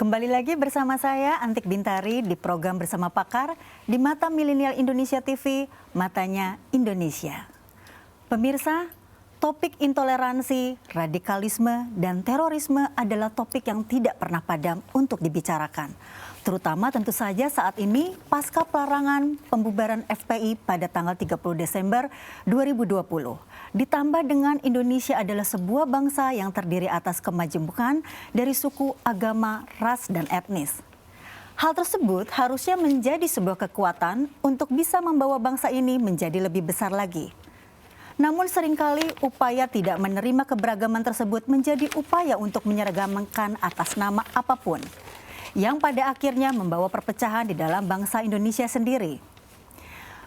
Kembali lagi bersama saya Antik Bintari di program Bersama Pakar di Mata Milenial Indonesia TV, Matanya Indonesia. Pemirsa, topik intoleransi, radikalisme, dan terorisme adalah topik yang tidak pernah padam untuk dibicarakan. Terutama tentu saja saat ini pasca pelarangan pembubaran FPI pada tanggal 30 Desember 2020. Ditambah dengan Indonesia adalah sebuah bangsa yang terdiri atas kemajemukan dari suku, agama, ras, dan etnis. Hal tersebut harusnya menjadi sebuah kekuatan untuk bisa membawa bangsa ini menjadi lebih besar lagi. Namun seringkali upaya tidak menerima keberagaman tersebut menjadi upaya untuk menyeragamkan atas nama apapun, yang pada akhirnya membawa perpecahan di dalam bangsa Indonesia sendiri.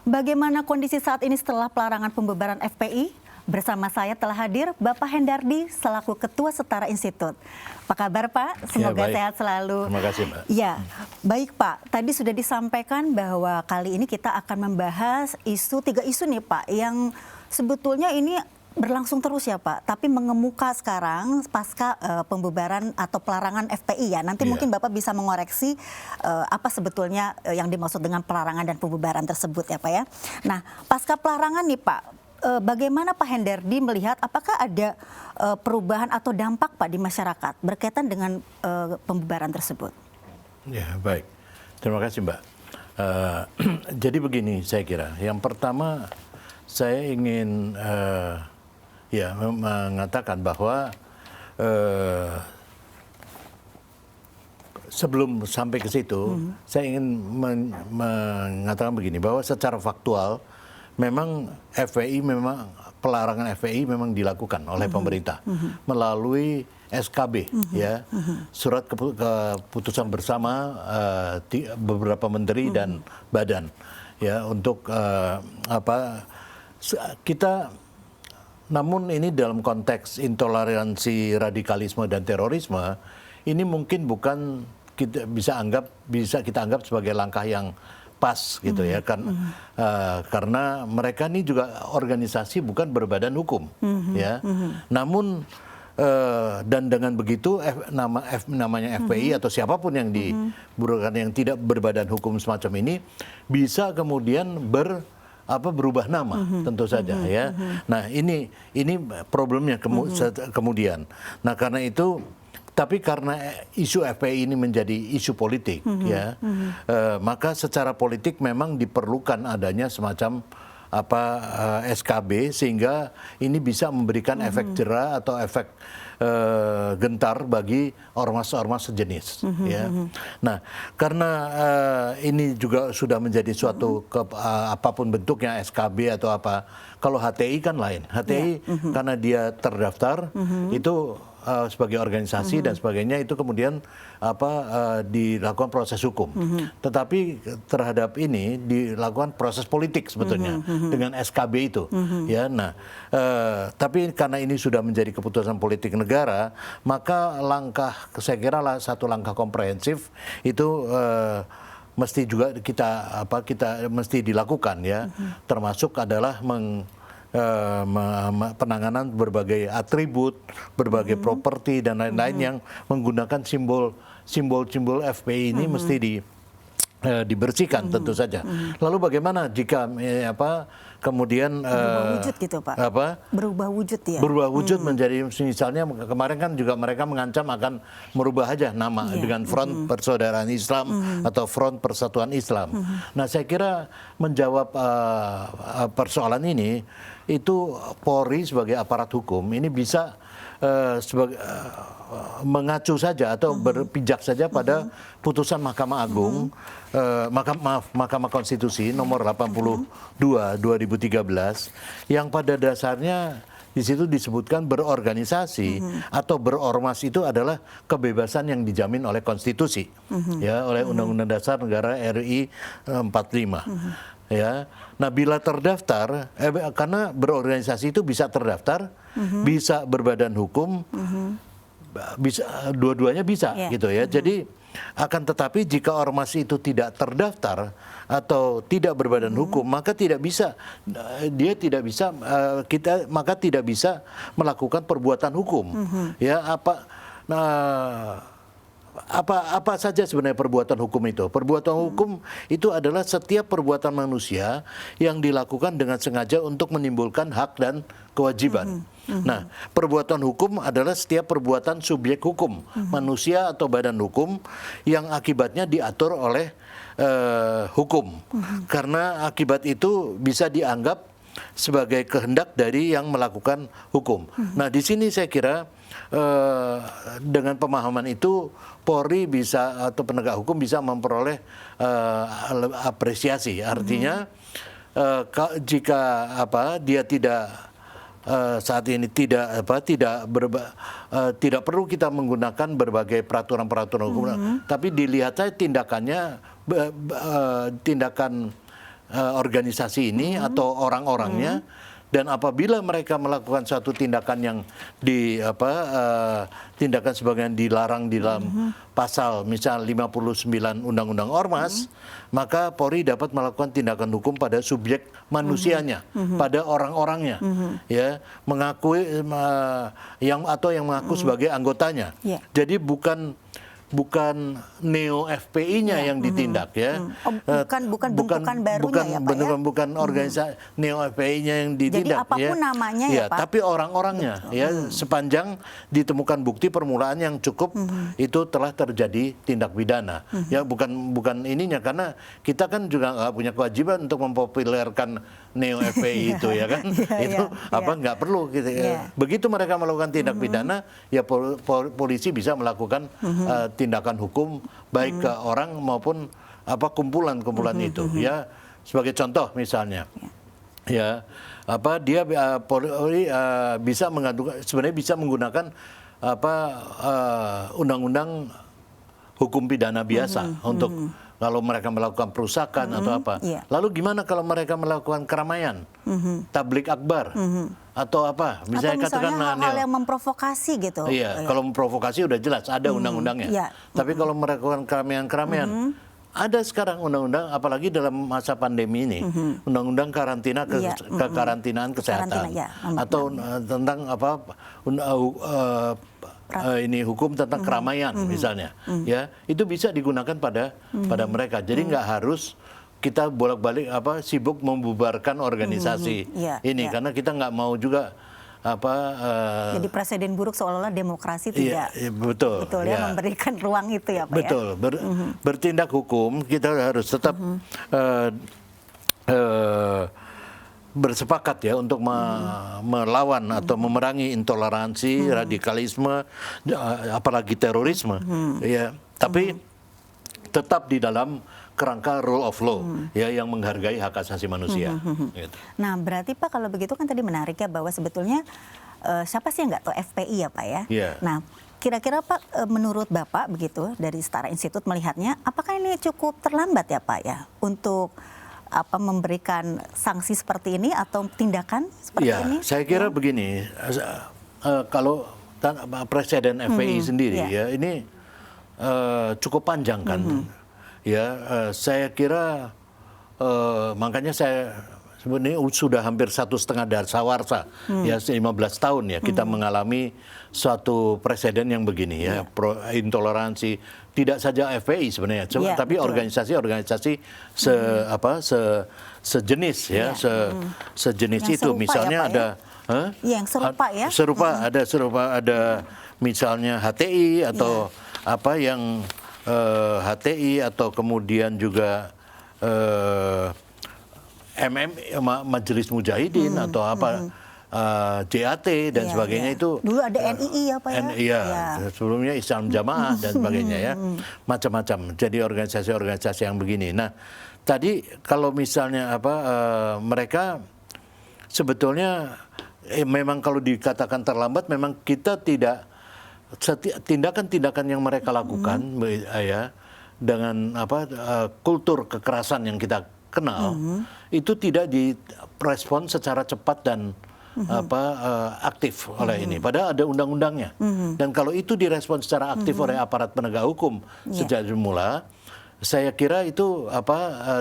Bagaimana kondisi saat ini setelah pelarangan pembubaran FPI? Bersama saya telah hadir Bapak Hendardi selaku Ketua Setara Institut. Apa kabar Pak? Semoga sehat selalu. Terima kasih Mbak. Ya, baik Pak. Tadi sudah disampaikan bahwa kali ini kita akan membahas tiga isu nih Pak, yang sebetulnya ini berlangsung terus ya Pak, tapi mengemuka sekarang pasca pembubaran atau pelarangan FPI ya. Nanti mungkin Bapak bisa mengoreksi apa sebetulnya yang dimaksud dengan pelarangan dan pembubaran tersebut ya Pak ya. Nah, pasca pelarangan nih Pak, bagaimana Pak Hendardi melihat apakah ada perubahan atau dampak Pak di masyarakat berkaitan dengan pembubaran tersebut? Ya baik, terima kasih Mbak. Jadi begini saya kira, yang pertama saya ingin mengatakan bahwa sebelum sampai ke situ, saya ingin mengatakan begini, bahwa secara faktual memang pelarangan FPI memang dilakukan oleh pemerintah melalui SKB, ya, surat keputusan bersama beberapa menteri dan badan, ya, untuk kita. Namun ini dalam konteks intoleransi, radikalisme dan terorisme, ini mungkin bukan bisa kita anggap sebagai langkah yang pas gitu ya, kan, karena mereka ini juga organisasi bukan berbadan hukum, ya. Namun dan dengan begitu namanya FPI atau siapapun yang diburukan yang tidak berbadan hukum semacam ini bisa kemudian berubah nama, tentu saja ya. Nah ini problemnya kemudian. Nah karena itu. Tapi karena isu FPI ini menjadi isu politik, ya, maka secara politik memang diperlukan adanya semacam SKB sehingga ini bisa memberikan efek jera atau efek gentar bagi ormas-ormas sejenis. Ya. Nah, karena ini juga sudah menjadi suatu apapun bentuknya SKB atau apa. Kalau HTI kan lain. HTI karena dia terdaftar itu sebagai organisasi dan sebagainya, itu kemudian dilakukan proses hukum. Tetapi terhadap ini dilakukan proses politik sebetulnya dengan SKB itu. Ya, nah, tapi karena ini sudah menjadi keputusan politik negara, maka saya kira satu langkah komprehensif itu mesti juga kita mesti dilakukan, ya. Termasuk adalah penanganan berbagai atribut, berbagai properti dan lain-lain yang menggunakan simbol FPI ini mesti dibersihkan tentu saja. Lalu bagaimana jika kemudian berubah wujud gitu Pak? Berubah wujud ya? Berubah wujud menjadi, misalnya kemarin kan juga mereka mengancam akan merubah aja nama dengan Front Persaudaraan Islam atau Front Persatuan Islam. Nah saya kira menjawab persoalan ini, itu Polri sebagai aparat hukum ini bisa mengacu saja atau berpijak saja pada putusan Mahkamah Agung, Mahkamah Konstitusi nomor 82 2013, yang pada dasarnya di situ disebutkan berorganisasi atau berormas itu adalah kebebasan yang dijamin oleh konstitusi, ya, oleh Undang-Undang Dasar Negara RI 45. Ya, nah bila terdaftar, karena berorganisasi itu bisa terdaftar, bisa berbadan hukum, bisa dua-duanya bisa, gitu ya. Jadi akan tetapi jika ormas itu tidak terdaftar atau tidak berbadan hukum, maka tidak bisa maka tidak bisa melakukan perbuatan hukum, ya. apa saja sebenarnya perbuatan hukum itu? Perbuatan hukum itu adalah setiap perbuatan manusia yang dilakukan dengan sengaja untuk menimbulkan hak dan kewajiban. Nah, perbuatan hukum adalah setiap perbuatan subjek hukum, manusia atau badan hukum yang akibatnya diatur oleh hukum. Karena akibat itu bisa dianggap sebagai kehendak dari yang melakukan hukum. Nah, di sini saya kira dengan pemahaman itu Polri bisa atau penegak hukum bisa memperoleh apresiasi. Artinya jika dia tidak saat ini tidak perlu kita menggunakan berbagai peraturan-peraturan hukum, tapi dilihat saja tindakannya, tindakan organisasi ini atau orang-orangnya, dan apabila mereka melakukan suatu tindakan yang tindakan sebagian dilarang di dalam pasal misal 59 Undang-Undang Ormas, maka Polri dapat melakukan tindakan hukum pada subjek manusianya, pada orang-orangnya, ya, mengakui yang mengaku sebagai anggotanya. Jadi bukan neo FPI-nya yang ditindak, ya. Bukan bentukan barunya, ya, Pak, ya? Bukan organisasi neo FPI-nya yang ditindak. Jadi apapun namanya, ya, Pak. Tapi orang-orangnya, ya, sepanjang ditemukan bukti permulaan yang cukup, itu telah terjadi tindak pidana. Ya, bukan ininya, karena kita kan juga nggak punya kewajiban untuk mempopulerkan neo FPI itu, ya kan? Itu nggak perlu gitu. Begitu mereka melakukan tindak pidana, ya polisi bisa melakukan tindakan hukum baik ke orang maupun kumpulan-kumpulan itu, ya. Sebagai contoh misalnya, ya, dia Polri bisa menggunakan undang-undang hukum pidana biasa untuk kalau mereka melakukan perusakan atau apa. Lalu gimana kalau mereka melakukan keramaian, tablik akbar, atau apa? Misalnya katakan hal yang memprovokasi gitu. Iya, kalau memprovokasi udah jelas ada undang-undangnya. Tapi kalau melakukan keramaian-keramaian, ada sekarang undang-undang, apalagi dalam masa pandemi ini, undang-undang karantina kekarantinaan kesehatan, atau tentang hukum tentang keramaian misalnya, ya, itu bisa digunakan pada mereka. Jadi nggak harus kita bolak-balik sibuk membubarkan organisasi ini, karena kita nggak mau juga jadi presiden buruk seolah-olah demokrasi tidak betul ya, memberikan ruang itu, ya, Pak. Betul. Bertindak hukum kita harus tetap bersepakat, ya, untuk melawan atau memerangi intoleransi, radikalisme, apalagi terorisme, ya. Tapi tetap di dalam kerangka rule of law, ya, yang menghargai hak asasi manusia. Gitu. Nah, berarti Pak, kalau begitu kan tadi menarik, ya, bahwa sebetulnya siapa sih yang nggak tahu FPI, ya, Pak, ya? Nah, kira-kira Pak, menurut Bapak begitu dari Setara Institut melihatnya, apakah ini cukup terlambat, ya, Pak, ya, untuk memberikan sanksi seperti ini atau tindakan seperti ini? Saya kira begini, kalau presiden FPI sendiri, ya, ini cukup panjang kan, ya. Saya kira makanya saya sebenarnya sudah hampir 1,5 dasawarsa, ya, 15 tahun, ya, kita mengalami suatu presiden yang begini, ya, intoleransi. Tidak saja FPI sebenarnya, tapi organisasi-organisasi sejenis, ya, sejenis yang itu, misalnya, ya, ada yang serupa, ya, ada misalnya HTI atau yang HTI, atau kemudian juga Majelis Mujahidin, atau JAT dan sebagainya. Itu dulu ada NII, ya, Pak, ya? Sebelumnya Islam Jamaah dan sebagainya, ya, macam-macam. Jadi organisasi-organisasi yang begini. Nah, tadi kalau misalnya mereka sebetulnya memang kalau dikatakan terlambat, memang kita tidak, tindakan-tindakan yang mereka lakukan, ya, dengan kultur kekerasan yang kita kenal, itu tidak direspon secara cepat dan aktif oleh ini. Padahal ada undang-undangnya. Dan kalau itu direspon secara aktif oleh aparat penegak hukum sejak semula, saya kira itu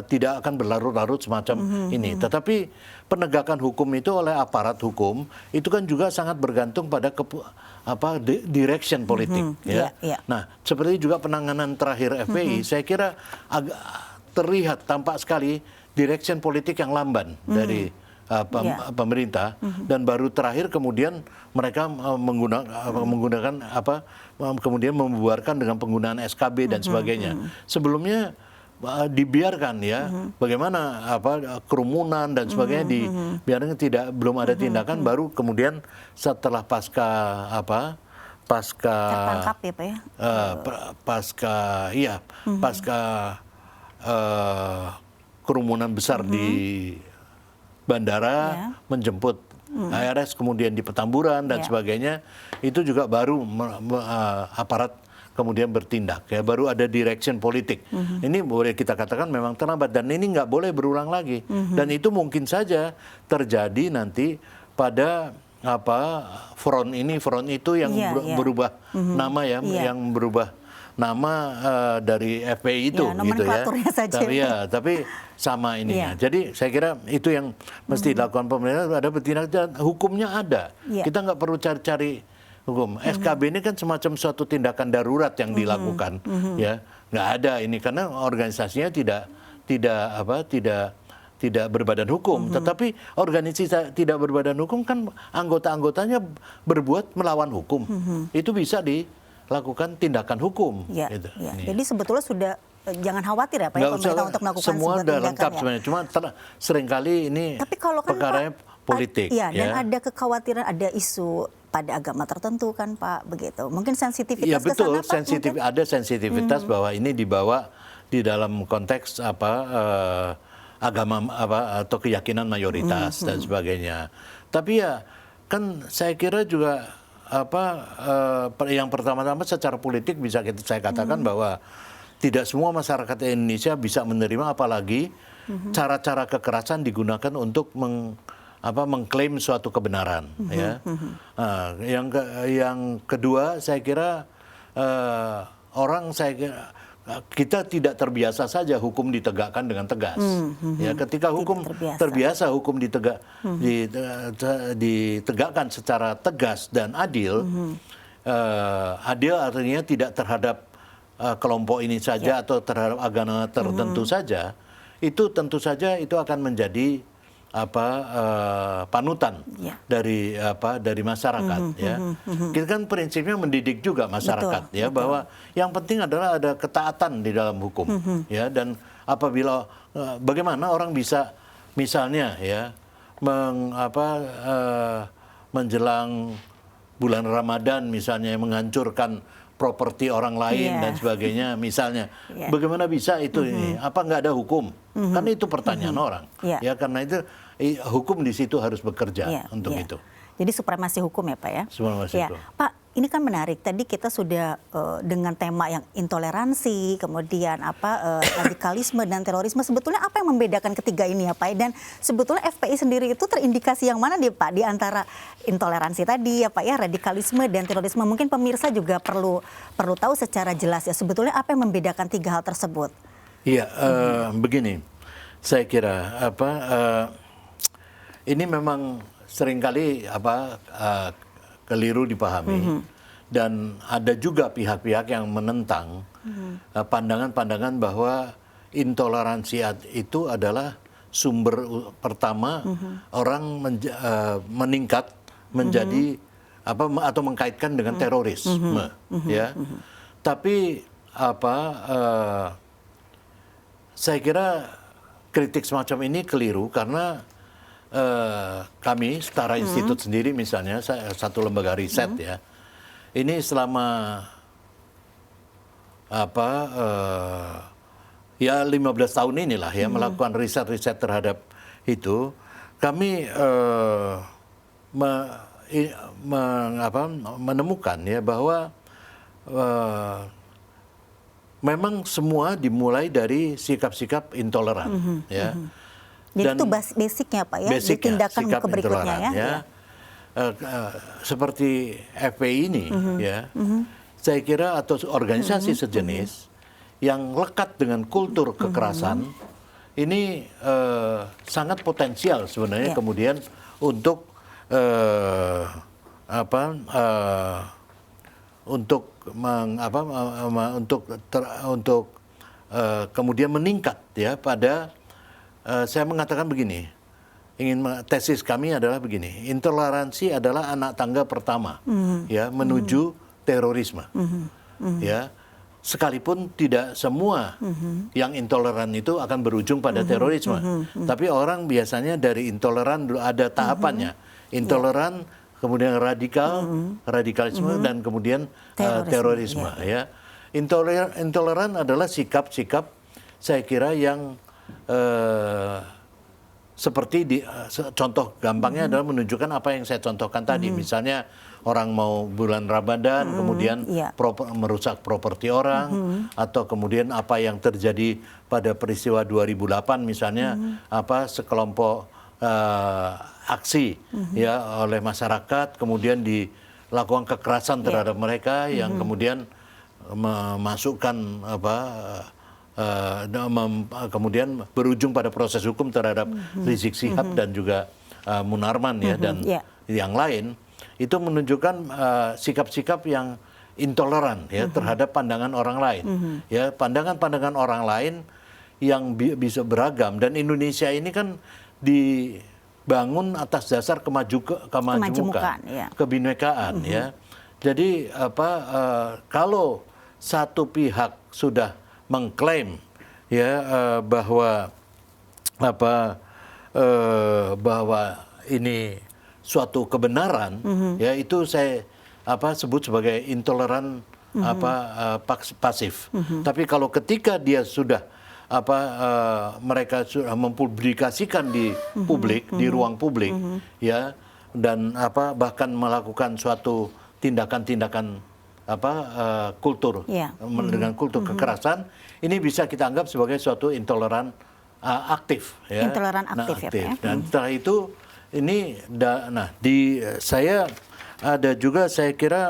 tidak akan berlarut-larut semacam ini. Tetapi penegakan hukum itu oleh aparat hukum itu kan juga sangat bergantung pada direction politik ya. Nah, seperti juga penanganan terakhir FPI, saya kira agak terlihat tampak sekali direction politik yang lamban dari pemerintah, dan baru terakhir kemudian mereka menggunakan kemudian membubarkan dengan penggunaan SKB dan sebagainya. Sebelumnya dibiarkan ya, bagaimana kerumunan dan sebagainya dibiarkan, belum ada tindakan, baru kemudian setelah pasca tertangkap ya Pak ya? Pasca kerumunan besar di bandara, menjemput ARS kemudian di Petamburan dan sebagainya, itu juga baru aparat kemudian bertindak ya, baru ada direction politik. Ini boleh kita katakan memang terlambat, dan ini nggak boleh berulang lagi. Dan itu mungkin saja terjadi nanti pada front itu yang berubah nama ya, yang berubah nama dari FPI itu gitu ya. Saja. Tapi sama ininya. Jadi saya kira itu yang mesti dilakukan pemerintah, ada bertindak, hukumnya ada. Kita nggak perlu cari-cari hukum. SKB ini kan semacam suatu tindakan darurat yang dilakukan, ya. Nggak ada ini karena organisasinya tidak berbadan hukum. Tetapi organisasi tidak berbadan hukum kan anggota-anggotanya berbuat melawan hukum. Itu bisa dilakukan tindakan hukum. Gitu. Jadi sebetulnya sudah jangan khawatir ya Pak ya, pemerintah untuk melakukan semua sudah lengkap sebenarnya. Cuma seringkali ini perkaranya politik. Dan ada kekhawatiran, ada isu pada agama tertentu kan Pak, begitu. Mungkin sensitivitas ya, betul, kesana, Pak, ada sensitivitas bahwa ini dibawa di dalam konteks agama atau keyakinan mayoritas dan sebagainya. Tapi ya kan saya kira juga yang pertama-tama secara politik bisa saya katakan bahwa tidak semua masyarakat Indonesia bisa menerima, apalagi cara-cara kekerasan digunakan untuk mengklaim suatu kebenaran. Ya. Yang kedua, saya kira kita tidak terbiasa saja hukum ditegakkan dengan tegas. Ya, ketika hukum terbiasa hukum ditegakkan secara tegas dan adil, adil artinya tidak terhadap kelompok ini saja atau terhadap agama tertentu saja, itu tentu saja itu akan menjadi panutan dari masyarakat. Ya. Kita kan prinsipnya mendidik juga masyarakat, ya, bahwa yang penting adalah ada ketaatan di dalam hukum, ya, dan apabila bagaimana orang bisa misalnya ya menjelang bulan Ramadan misalnya menghancurkan properti orang lain dan sebagainya misalnya, bagaimana bisa itu ini? Apa nggak ada hukum? Kan itu pertanyaan orang. Ya, karena itu hukum di situ harus bekerja untuk itu. Jadi supremasi hukum ya Pak ya. Supremasi hukum. Pak, ini kan menarik. Tadi kita sudah dengan tema yang intoleransi, kemudian radikalisme dan terorisme. Sebetulnya apa yang membedakan ketiga ini ya Pak? Dan sebetulnya FPI sendiri itu terindikasi yang mana nih Pak di antara intoleransi tadi ya Pak ya, radikalisme dan terorisme? Mungkin pemirsa juga perlu tahu secara jelas ya sebetulnya apa yang membedakan tiga hal tersebut. Iya, begini. Saya kira ini memang seringkali keliru dipahami, dan ada juga pihak-pihak yang menentang pandangan-pandangan bahwa intoleransi itu adalah sumber pertama orang meningkat menjadi atau mengkaitkan dengan terorisme, ya. Tapi saya kira kritik semacam ini keliru karena kami Setara Institut sendiri misalnya, satu lembaga riset ya, ini selama 15 tahun inilah ya melakukan riset-riset terhadap itu, kami menemukan ya bahwa memang semua dimulai dari sikap-sikap intoleran, ya. Jadi itu basicnya Pak ya, di tindakan ke berikutnya ya. Seperti FPI ini ya, saya kira atau organisasi sejenis yang lekat dengan kultur kekerasan ini sangat potensial sebenarnya kemudian untuk untuk kemudian meningkat ya pada saya mengatakan begini, tesis kami adalah begini, intoleransi adalah anak tangga pertama ya menuju terorisme. Ya, sekalipun tidak semua yang intoleran itu akan berujung pada terorisme, tapi orang biasanya dari intoleran ada tahapannya, intoleran, kemudian radikalisme dan kemudian terorisme. Ya, intoleran adalah sikap-sikap saya kira yang seperti contoh gampangnya adalah menunjukkan apa yang saya contohkan tadi, misalnya orang mau bulan Ramadan kemudian merusak properti orang, atau kemudian apa yang terjadi pada peristiwa 2008 misalnya sekelompok aksi ya oleh masyarakat, kemudian dilakukan kekerasan terhadap mereka yang kemudian memasukkan kemudian berujung pada proses hukum terhadap Rizik Syihab dan juga Munarman ya dan yang lain. Itu menunjukkan sikap-sikap yang intoleran ya terhadap pandangan orang lain. Ya, pandangan-pandangan orang lain yang bisa beragam, dan Indonesia ini kan dibangun atas dasar kemajemukan, kebinekaan ya. Jadi kalau satu pihak sudah mengklaim ya bahwa ini suatu kebenaran, ya itu saya sebut sebagai intoleran pasif. Tapi kalau ketika dia sudah mereka sudah mempublikasikan di publik, di ruang publik, ya, dan bahkan melakukan suatu tindakan-tindakan kultur dengan kultur kekerasan, ini bisa kita anggap sebagai suatu intoleran aktif, ya. Intoleran aktif, ya. Dan setelah itu ini, saya ada juga saya kira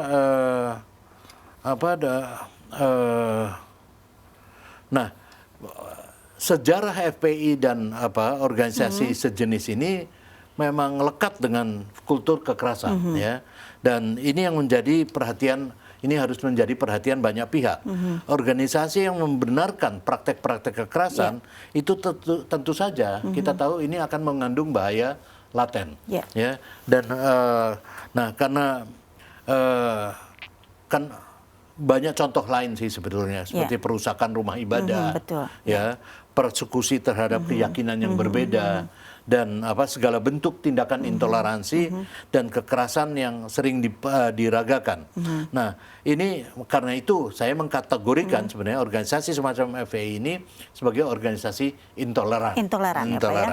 sejarah FPI dan organisasi sejenis ini memang lekat dengan kultur kekerasan, ya. Dan ini yang menjadi perhatian. Ini harus menjadi perhatian banyak pihak. Organisasi yang membenarkan praktek-praktek kekerasan itu tentu saja kita tahu ini akan mengandung bahaya laten. Ya. Dan karena kan banyak contoh lain sih sebetulnya, seperti perusakan rumah ibadah, ya, persekusi terhadap keyakinan yang berbeda, dan segala bentuk tindakan intoleransi dan kekerasan yang sering diragakan. Nah, ini karena itu saya mengkategorikan sebenarnya organisasi semacam FPI ini sebagai organisasi intoleran.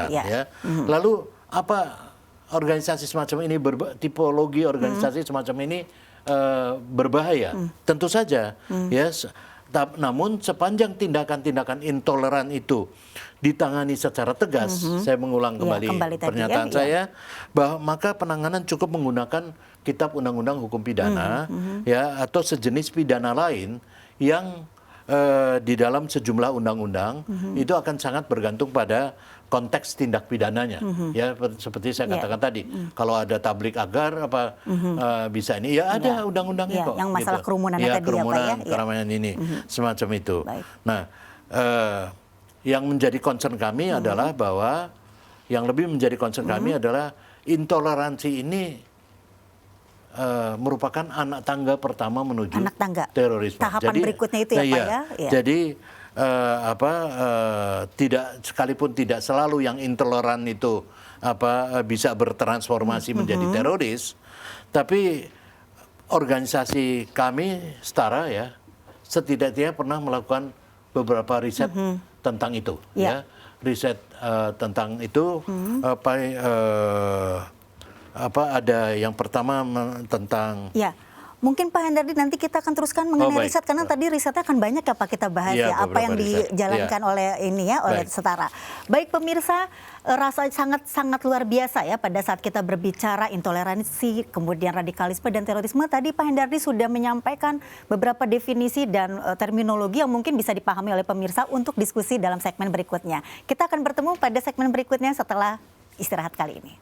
Ya. Lalu apa organisasi semacam ini, tipologi organisasi semacam ini berbahaya? Tentu saja, ya. Namun sepanjang tindakan-tindakan intoleran itu ditangani secara tegas, saya mengulang kembali pernyataan saya, bahwa maka penanganan cukup menggunakan Kitab Undang-Undang Hukum Pidana, ya, atau sejenis pidana lain yang di dalam sejumlah undang-undang itu akan sangat bergantung pada konteks tindak pidananya, ya, seperti saya katakan tadi, kalau ada tablik agar bisa ini, ya ada undang-undangnya kok. Yang masalah gitu. kerumunan Ya, tadi, kerumunan, keramaian ini, semacam itu. Nah, yang menjadi concern kami adalah bahwa yang lebih menjadi concern kami adalah intoleransi ini merupakan anak tangga pertama menuju terorisme. Tahapan berikutnya itu ya, Pak ya. Jadi sekalipun tidak selalu yang intoleran itu bisa bertransformasi menjadi teroris, tapi organisasi kami setara ya setidaknya pernah melakukan beberapa riset tentang itu, ya, riset tentang itu ada yang pertama tentang. Ya. Mungkin Pak Hendardi nanti kita akan teruskan mengenai riset, karena tadi risetnya akan banyak ya Pak kita bahas ya apa yang dijalankan oleh oleh Setara. Baik pemirsa, rasa sangat luar biasa ya pada saat kita berbicara intoleransi, kemudian radikalisme dan terorisme. Tadi Pak Hendardi sudah menyampaikan beberapa definisi dan terminologi yang mungkin bisa dipahami oleh pemirsa untuk diskusi dalam segmen berikutnya. Kita akan bertemu pada segmen berikutnya setelah istirahat kali ini.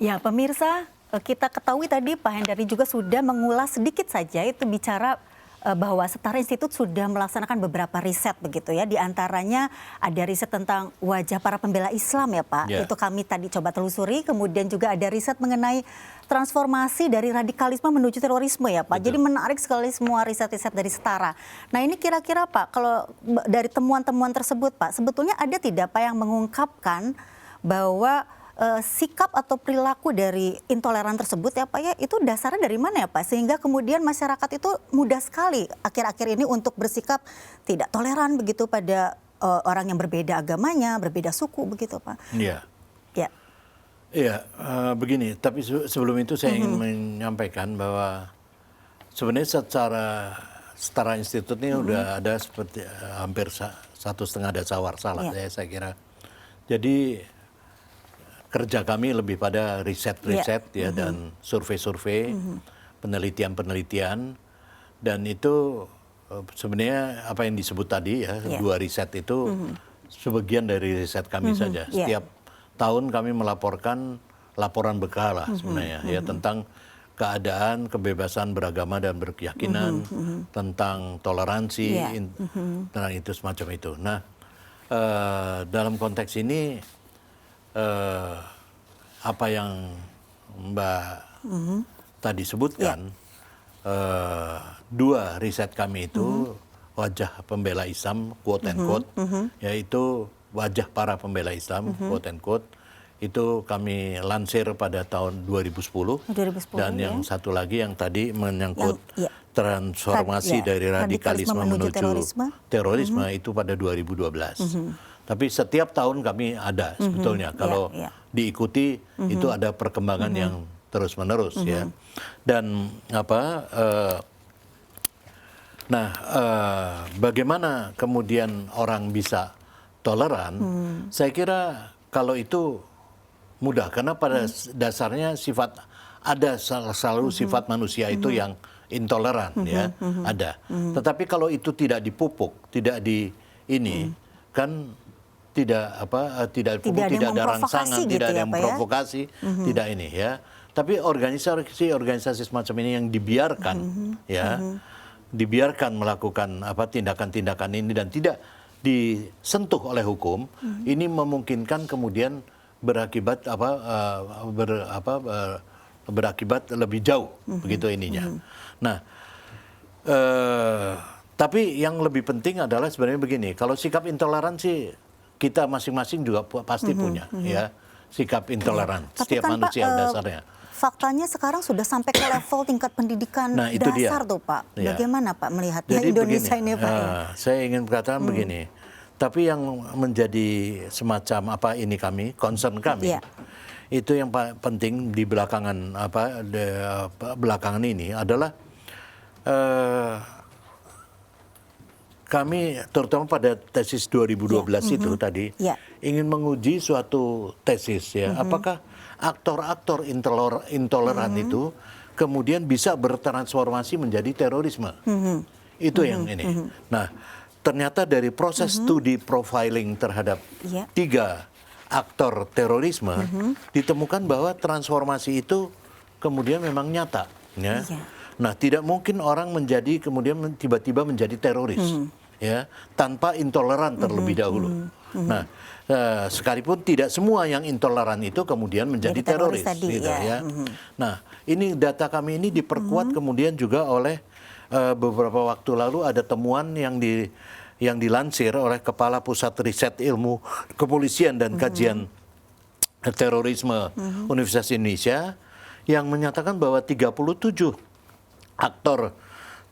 Ya, pemirsa, kita ketahui tadi Pak Hendari juga sudah mengulas sedikit saja itu bicara bahwa Setara Institut sudah melaksanakan beberapa riset begitu ya. Di antaranya ada riset tentang wajah para pembela Islam ya Pak. Ya. Itu kami tadi coba telusuri. Kemudian juga ada riset mengenai transformasi dari radikalisme menuju terorisme ya Pak. Betul. Jadi menarik sekali semua riset-riset dari Setara. Nah ini kira-kira Pak, kalau dari temuan-temuan tersebut Pak, sebetulnya ada tidak Pak yang mengungkapkan bahwa sikap atau perilaku dari intoleran tersebut ya Pak ya, itu dasarnya dari mana ya Pak? Sehingga kemudian masyarakat itu mudah sekali akhir-akhir ini untuk bersikap tidak toleran begitu pada orang yang berbeda agamanya, berbeda suku begitu Pak. Iya. Ya. Iya, begini, tapi sebelum itu saya ingin menyampaikan bahwa sebenarnya secara Setara Institut ini udah ada seperti hampir 1,5 dasar warsa lah saya kira. Jadi kerja kami lebih pada riset-riset ya dan survei-survei, penelitian-penelitian, dan itu sebenarnya apa yang disebut tadi ya, 2 riset itu sebagian dari riset kami saja. Setiap tahun kami melaporkan laporan bekal lah sebenarnya ya tentang keadaan kebebasan beragama dan berkeyakinan, tentang toleransi, tentang itu semacam itu. Nah, dalam konteks ini apa yang Mbak tadi sebutkan, 2 riset kami itu wajah pembela Islam, quote and quote, yaitu wajah para pembela Islam, quote and quote, itu kami lansir pada tahun 2010, dan yang satu lagi yang tadi menyangkut transformasi dari radikalisme menuju terorisme itu pada 2012. Tapi setiap tahun kami ada sebetulnya kalau diikuti itu ada perkembangan yang terus-menerus ya. Dan bagaimana kemudian orang bisa toleran? Saya kira kalau itu mudah karena pada dasarnya ada selalu sifat manusia itu yang intoleran ya, ada. Tetapi kalau itu tidak dipupuk, tidak kan tidak ada rangsangan, gitu tidak ada ya, yang Pak, memprovokasi, tidak ini ya. Tapi organisasi semacam ini yang dibiarkan dibiarkan melakukan tindakan-tindakan ini dan tidak disentuh oleh hukum, ini memungkinkan kemudian berakibat berakibat lebih jauh begitu ininya. Nah, tapi yang lebih penting adalah sebenarnya begini, kalau sikap intoleransi kita masing-masing juga pasti punya ya sikap intoleran. Setiap kan, manusia Pak, dasarnya. Faktanya sekarang sudah sampai ke level tingkat pendidikan itu dasar dia. tuh Pak. Ya. Bagaimana Pak melihatnya Jadi Indonesia begini, ini Pak? Saya ingin berkatakan begini, tapi yang menjadi semacam concern kami, itu yang penting di belakangan belakangan ini adalah kami terutama pada tesis 2012 itu tadi ingin menguji suatu tesis ya, apakah aktor-aktor intoleran itu kemudian bisa bertransformasi menjadi terorisme. Itu yang ini. Nah, ternyata dari proses studi profiling terhadap 3 aktor terorisme ditemukan bahwa transformasi itu kemudian memang nyata ya. Nah, tidak mungkin orang kemudian tiba-tiba menjadi teroris ya tanpa intoleran terlebih dahulu. Nah, sekalipun tidak semua yang intoleran itu kemudian menjadi teroris tadi, gitu ya. Nah, ini data kami ini diperkuat kemudian juga oleh beberapa waktu lalu ada temuan yang dilansir oleh Kepala Pusat Riset Ilmu Kepolisian dan Kajian Terorisme Universitas Indonesia yang menyatakan bahwa 37 aktor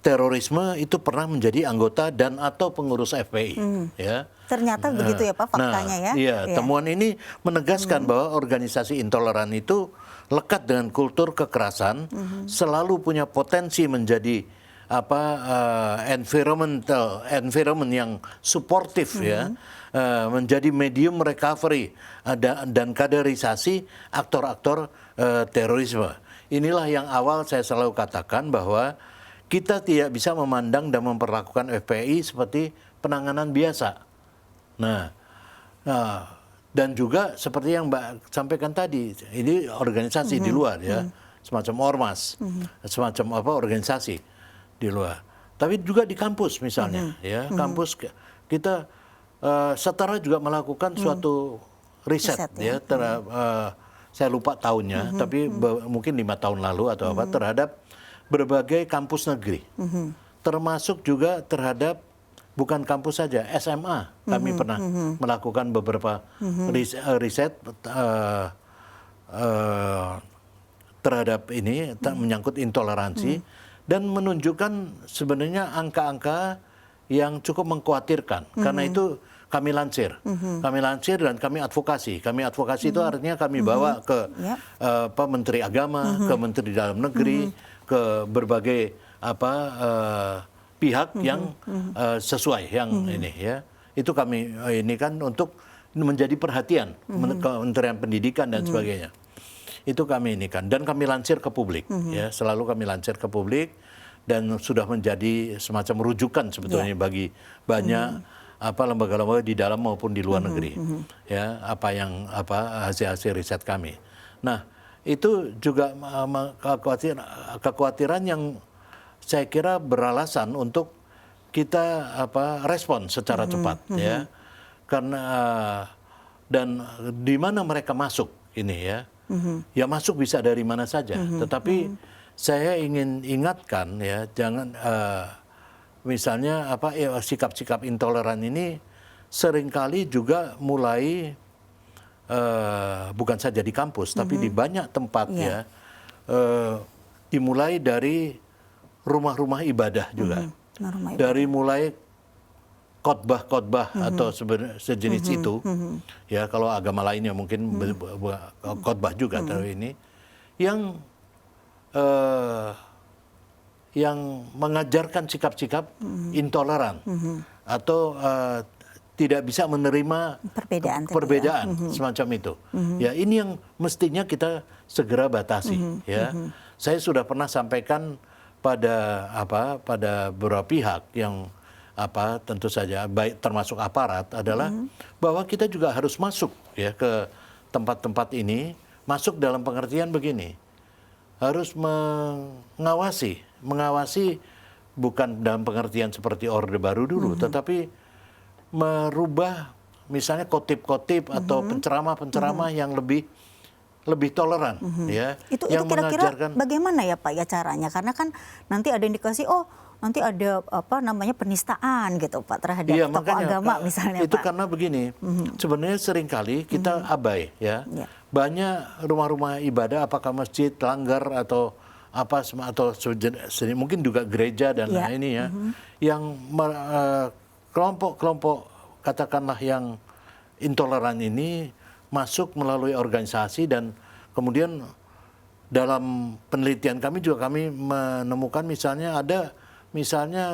terorisme itu pernah menjadi anggota dan atau pengurus FPI. Ya. Ternyata begitu ya Pak faktanya ya. Iya, temuan ini menegaskan bahwa organisasi intoleran itu lekat dengan kultur kekerasan, selalu punya potensi menjadi environment yang suportif ya, menjadi medium recovery dan kaderisasi aktor-aktor terorisme. Inilah yang awal saya selalu katakan bahwa kita tidak bisa memandang dan memperlakukan FPI seperti penanganan biasa. Nah, Dan juga seperti yang Mbak sampaikan tadi, ini organisasi di luar ya, semacam ormas, semacam apa organisasi di luar. Tapi juga di kampus misalnya, ya kampus kita setara juga melakukan suatu riset ya, saya lupa tahunnya, tapi mungkin 5 tahun lalu atau apa terhadap berbagai kampus negeri, termasuk juga terhadap bukan kampus saja, SMA. Kami pernah melakukan beberapa riset terhadap ini menyangkut intoleransi dan menunjukkan sebenarnya angka-angka yang cukup mengkhawatirkan. Karena itu kami lansir dan kami advokasi. Kami advokasi itu artinya kami bawa ke Menteri Agama, ke Menteri Dalam Negeri, ke berbagai pihak yang sesuai yang ini ya. Itu kami ini kan untuk menjadi perhatian Kementerian Pendidikan dan sebagainya. Itu kami ini kan dan kami lansir ke publik ya, selalu kami lansir ke publik dan sudah menjadi semacam rujukan sebetulnya bagi banyak lembaga-lembaga di dalam maupun di luar negeri. Ya, hasil-hasil riset kami. Nah, itu juga kekhawatiran yang saya kira beralasan untuk kita respon secara cepat ya, karena dan di mana mereka masuk ini ya, ya masuk bisa dari mana saja. Tetapi saya ingin ingatkan ya, jangan misalnya sikap-sikap intoleran ini seringkali juga mulai bukan saja di kampus, tapi di banyak tempat ya, dimulai dari rumah-rumah ibadah juga, dari mulai khotbah-khotbah atau sejenis itu, ya kalau agama lainnya mungkin khotbah juga, tapi ini yang mengajarkan sikap-sikap intoleran atau tidak bisa menerima perbedaan semacam itu. Ya ini yang mestinya kita segera batasi. Ya, saya sudah pernah sampaikan pada beberapa pihak yang tentu saja baik termasuk aparat adalah bahwa kita juga harus masuk ya ke tempat-tempat ini, masuk dalam pengertian begini, harus mengawasi bukan dalam pengertian seperti Orde Baru dulu, tetapi merubah misalnya khotib-khotib atau penceramah-penceramah yang lebih toleran ya. Itu yang kira-kira bagaimana ya Pak ya caranya? Karena kan nanti ada indikasi nanti ada penistaan gitu Pak terhadap tokoh agama misalnya itu Pak. Karena begini, sebenarnya seringkali kita abai ya. Banyak rumah-rumah ibadah apakah masjid, langgar atau mungkin juga gereja dan ini ya, yang kelompok-kelompok katakanlah yang intoleran ini masuk melalui organisasi dan kemudian dalam penelitian kami juga kami menemukan misalnya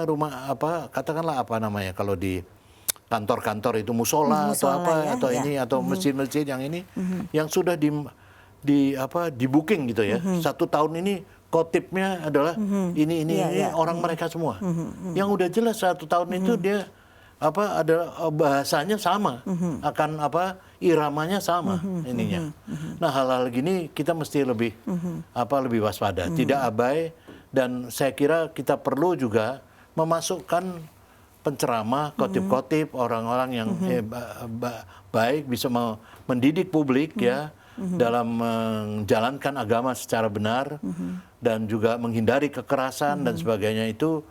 rumah katakanlah kalau di kantor-kantor itu musola atau ini atau masjid-masjid yang ini yang sudah di booking gitu ya. 1 tahun ini khotibnya adalah ini orang mereka semua. Yang udah jelas 1 tahun itu dia ada bahasanya sama, akan iramanya sama ininya. Nah, hal-hal gini kita mesti lebih waspada, tidak abai, dan saya kira kita perlu juga memasukkan penceramah, khotib-khotib, orang-orang yang baik bisa mendidik publik ya dalam menjalankan agama secara benar dan juga menghindari kekerasan dan sebagainya itu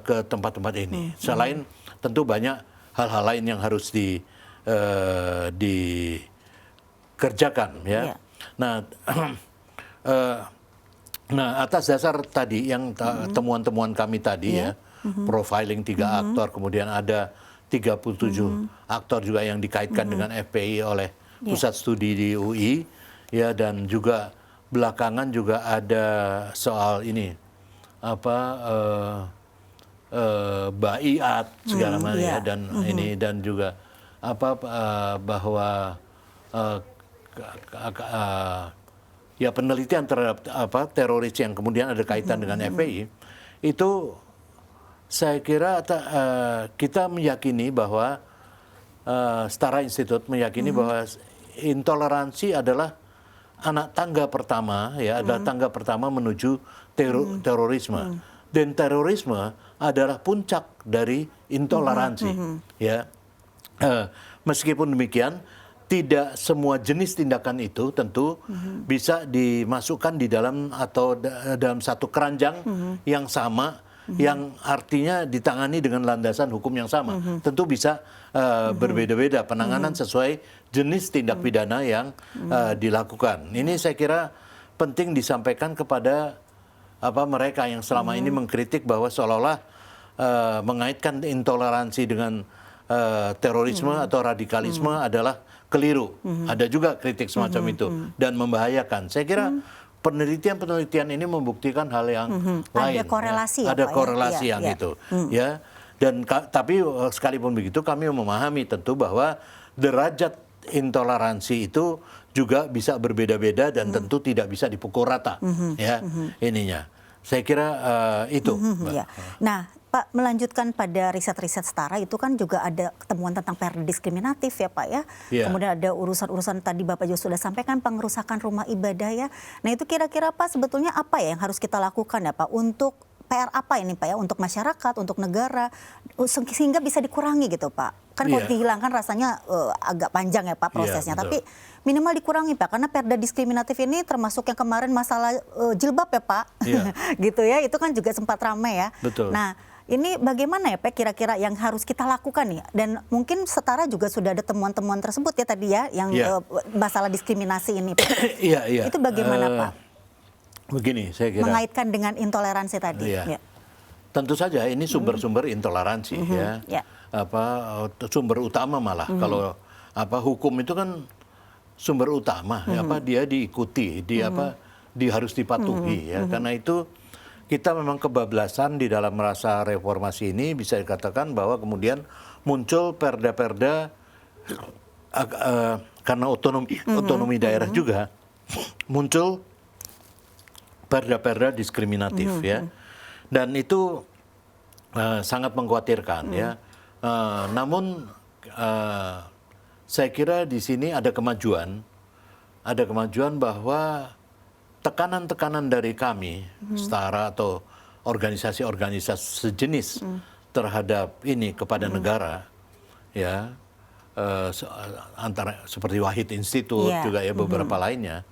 ke tempat-tempat ini. Selain tentu banyak hal-hal lain yang harus dikerjakan ya. Nah, atas dasar tadi yang temuan-temuan kami tadi ya, profiling 3 aktor, kemudian ada 37 aktor juga yang dikaitkan dengan FPI oleh Pusat Studi di UI ya, dan juga belakangan juga ada soal ini baiat segala macam ya, dan ini dan juga bahwa ya penelitian terhadap teroris yang kemudian ada kaitan dengan FPI itu saya kira kita meyakini bahwa Setara Institute meyakini bahwa intoleransi adalah anak tangga pertama, ya, adalah tangga pertama menuju terorisme. Dan terorisme adalah puncak dari intoleransi, ya. Meskipun demikian, tidak semua jenis tindakan itu tentu bisa dimasukkan di dalam atau dalam satu keranjang yang sama, yang artinya ditangani dengan landasan hukum yang sama. Tentu bisa berbeda-beda penanganan sesuai jenis tindak pidana yang dilakukan. Ini saya kira penting disampaikan kepada mereka yang selama ini mengkritik bahwa seolah-olah mengaitkan intoleransi dengan terorisme atau radikalisme adalah keliru. Ada juga kritik semacam itu dan membahayakan. Saya kira penelitian-penelitian ini membuktikan hal yang lain. Ada korelasi, ya. Ada Pak, korelasi yang itu, ya. Dan tapi sekalipun begitu kami memahami tentu bahwa derajat intoleransi itu juga bisa berbeda-beda dan tentu tidak bisa dipukul rata, ya, ininya. Saya kira itu. Ya. Nah, Pak, melanjutkan pada riset-riset setara itu kan juga ada temuan tentang perda diskriminatif ya Pak ya. Kemudian ada urusan-urusan tadi Bapak juga sudah sampaikan pengerusakan rumah ibadah ya. Nah itu kira-kira Pak sebetulnya apa ya yang harus kita lakukan ya Pak untuk PR apa ini Pak ya untuk masyarakat, untuk negara sehingga bisa dikurangi gitu Pak. Kan kalau dihilangkan rasanya agak panjang ya Pak prosesnya. Tapi minimal dikurangi Pak karena perda diskriminatif ini termasuk yang kemarin masalah jilbab ya Pak. Gitu ya, itu kan juga sempat ramai ya. Betul. Nah, ini bagaimana ya Pak kira-kira yang harus kita lakukan ya? Dan mungkin setara juga sudah ada temuan-temuan tersebut ya tadi ya yang masalah diskriminasi ini Pak. Itu bagaimana Pak? Begini, saya kira mengaitkan dengan intoleransi tadi. Tentu saja ini sumber-sumber intoleransi ya. Sumber utama malah kalau hukum itu kan sumber utama dia diikuti, dia harus dipatuhi ya. Karena itu kita memang kebablasan di dalam merasa reformasi ini bisa dikatakan bahwa kemudian muncul perda-perda karena otonomi daerah juga muncul perda-perda diskriminatif ya. Dan itu sangat mengkhawatirkan ya. Namun saya kira di sini ada kemajuan bahwa tekanan-tekanan dari kami, setara atau organisasi-organisasi sejenis terhadap ini kepada negara, ya, antara seperti Wahid Institute juga ya beberapa lainnya,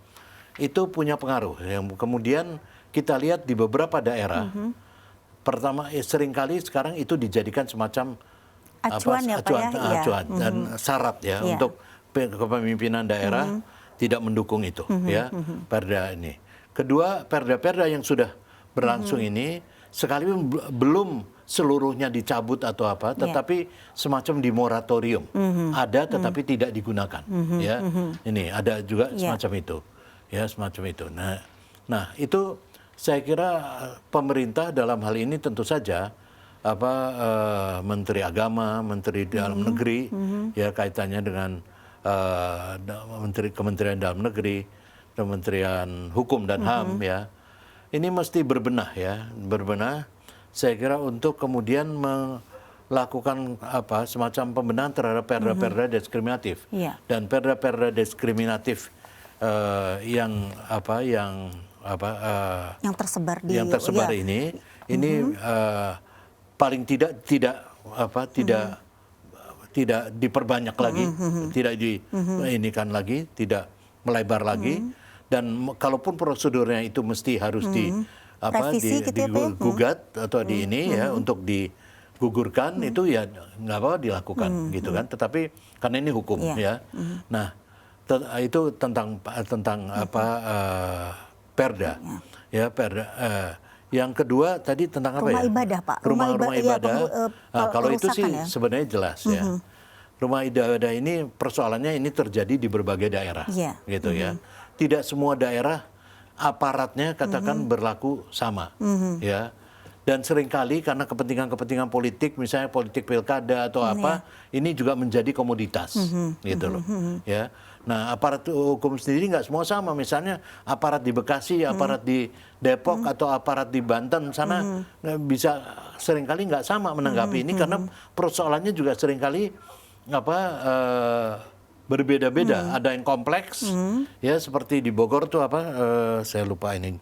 itu punya pengaruh. Yang kemudian kita lihat di beberapa daerah, pertama seringkali sekarang itu dijadikan semacam acuan dan syarat ya untuk kepemimpinan daerah tidak mendukung itu ya perda ini. Kedua, perda-perda yang sudah berlangsung ini sekalipun belum seluruhnya dicabut atau apa, tetapi semacam di moratorium. Ada tetapi tidak digunakan ya. Ini ada juga semacam itu. Ya, semacam itu. Nah, itu saya kira pemerintah dalam hal ini tentu saja Menteri Agama, Menteri Dalam Negeri ya kaitannya dengan Kementerian Dalam Negeri, Kementerian Hukum dan HAM ya. Ini mesti berbenah. Saya kira untuk kemudian melakukan semacam pembenahan terhadap perda-perda diskriminatif. Dan perda-perda diskriminatif yang tersebar ini paling tidak diperbanyak lagi, tidak diinikan lagi, tidak melebar lagi. Dan kalaupun prosedurnya itu mesti harus digugat atau untuk digugurkan, itu ya nggak apa-apa dilakukan gitu kan. Tetapi karena ini hukum ya. Nah, itu tentang perda ya perda. Yang kedua tadi tentang rumah ibadah Pak. Rumah ibadah. Kalau itu sih sebenarnya jelas ya. Rumah ibadah ini persoalannya ini terjadi di berbagai daerah gitu ya. Tidak semua daerah aparatnya katakan berlaku sama ya. Dan seringkali karena kepentingan-kepentingan politik, misalnya politik pilkada atau ini juga menjadi komoditas gitu loh ya. Nah, aparat hukum sendiri nggak semua sama. Misalnya aparat di Bekasi, aparat di Depok atau aparat di Banten sana bisa seringkali nggak sama menanggapi ini karena persoalannya juga seringkali berbeda-beda. Ada yang kompleks, ya seperti di Bogor tuh saya lupa ini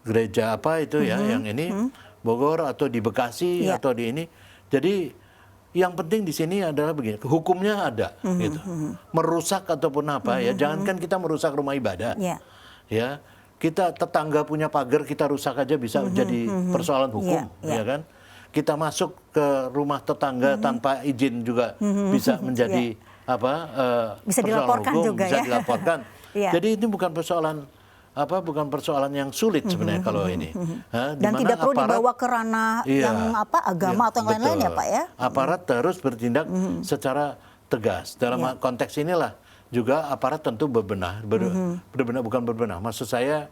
gereja apa itu ya, yang ini Bogor atau di Bekasi atau di ini. Jadi yang penting di sini adalah begini, hukumnya ada, gitu. Merusak ataupun apa ya, jangankan kita merusak rumah ibadah, ya kita tetangga punya pagar kita rusak aja bisa jadi persoalan hukum, ya kan? Kita masuk ke rumah tetangga tanpa izin juga bisa menjadi bisa dilaporkan hukum, juga bisa ya. dilaporkan. Jadi ini bukan persoalan yang sulit sebenarnya kalau ini. Dan tidak perlu dibawa ke ranah yang agama atau yang lain-lain ya Pak ya. Aparat harus bertindak secara tegas. Dalam konteks inilah juga aparat tentu bukan berbenah. Maksud saya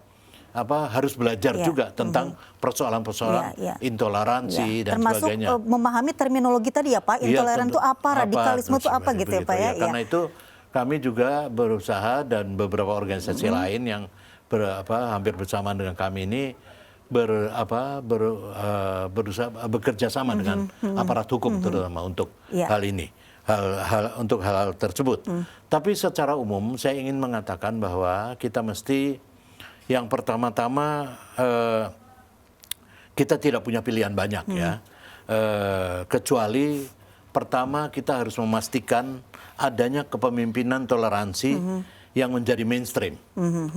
harus belajar juga tentang persoalan-persoalan intoleransi dan termasuk sebagainya. Memahami terminologi tadi ya Pak, intoleran itu apa, radikalisme itu apa gitu ya Pak ya. Karena itu kami juga berusaha dan beberapa organisasi lain yang hampir bersama dengan kami ini berusaha bekerja sama dengan aparat hukum terutama untuk hal ini, untuk hal tersebut. Tapi secara umum saya ingin mengatakan bahwa kita mesti yang pertama-tama kita tidak punya pilihan banyak ya, kecuali pertama kita harus memastikan adanya kepemimpinan toleransi yang menjadi mainstream.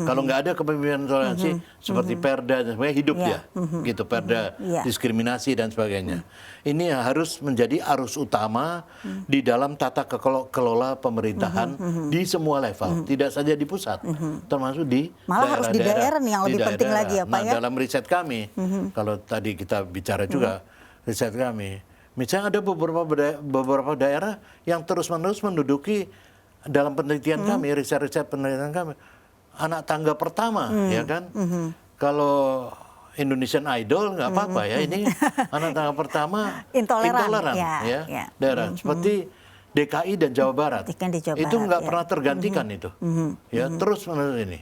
Kalau nggak ada kepemimpinan toleransi seperti perda dan sebagainya hidup ya, gitu perda diskriminasi dan sebagainya. Ini harus menjadi arus utama di dalam tata kelola pemerintahan di semua level, tidak saja di pusat, termasuk di malah harus di daerah nih yang lebih penting lagi ya Pak ya. Dalam riset kami, kalau tadi kita bicara juga riset kami, misalnya ada beberapa daerah yang terus-menerus menduduki dalam penelitian kami, riset-riset penelitian kami, anak tangga pertama, ya kan? Kalau Indonesian Idol nggak apa-apa ya, ini anak tangga pertama intoleran ya. Daerah seperti DKI dan Jawa Barat, itu nggak pernah tergantikan itu, ya terus-menerus ini.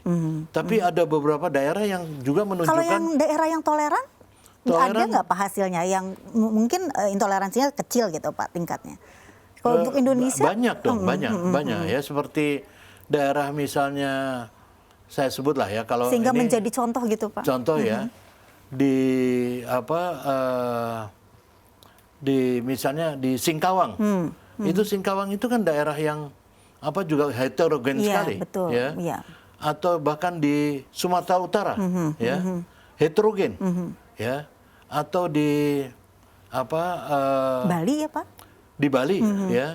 Tapi ada beberapa daerah yang juga menunjukkan. Kalau yang daerah yang toleran ada nggak Pak hasilnya yang mungkin intoleransinya kecil gitu Pak tingkatnya? Kalau untuk Indonesia banyak dong, banyak ya, seperti daerah misalnya saya sebutlah ya, kalau sehingga ini menjadi contoh gitu Pak. Contoh ya, di misalnya di Singkawang, itu Singkawang itu kan daerah yang juga heterogen sekali, betul, ya, atau bahkan di Sumatera Utara, ya, heterogen, ya, atau di Bali ya Pak. Di Bali, ya,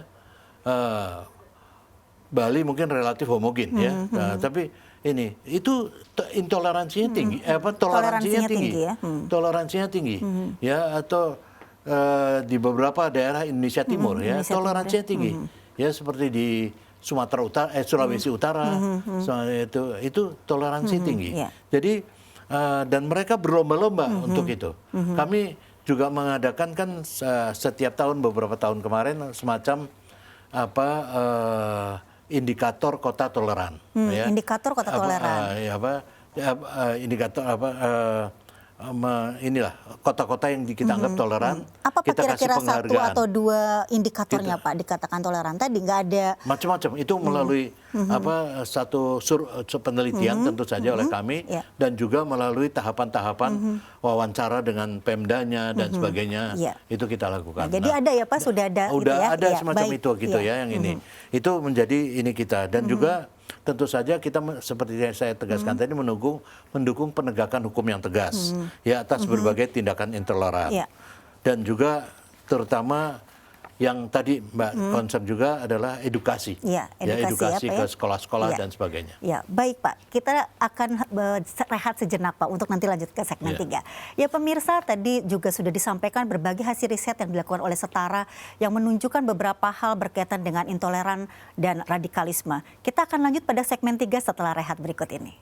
Bali mungkin relatif homogen, ya, tapi itu intoleransinya tinggi, toleransinya tinggi, toleransinya tinggi, ya, atau di beberapa daerah Indonesia Timur, ya, toleransinya tinggi, ya, seperti di Sumatera Utara, Sulawesi Utara, itu toleransi tinggi. Jadi dan mereka berlomba-lomba untuk itu. Kami juga mengadakan kan setiap tahun beberapa tahun kemarin semacam indikator kota toleran. Ya. Indikator kota toleran. Indikator inilah kota-kota yang kita anggap toleran. Apa Pak kita kira-kira kasih satu atau dua indikatornya Pak dikatakan toleran? Tadi nggak ada. Macam-macam itu melalui satu penelitian tentu saja oleh kami dan juga melalui tahapan-tahapan wawancara dengan Pemdanya dan sebagainya itu kita lakukan. Jadi ada ya Pak, sudah ada. Ada semacam itu gitu ya yang ini. Itu menjadi ini kita dan juga tentu saja kita seperti yang saya tegaskan tadi mendukung penegakan hukum yang tegas ya atas berbagai tindakan intoleran. Dan juga terutama yang tadi Mbak konsep juga adalah edukasi. Edukasi ke sekolah-sekolah dan sebagainya. Ya, baik Pak. Kita akan rehat sejenak Pak untuk nanti lanjut ke segmen 3. Ya pemirsa, tadi juga sudah disampaikan berbagai hasil riset yang dilakukan oleh Setara yang menunjukkan beberapa hal berkaitan dengan intoleran dan radikalisme. Kita akan lanjut pada segmen 3 setelah rehat berikut ini.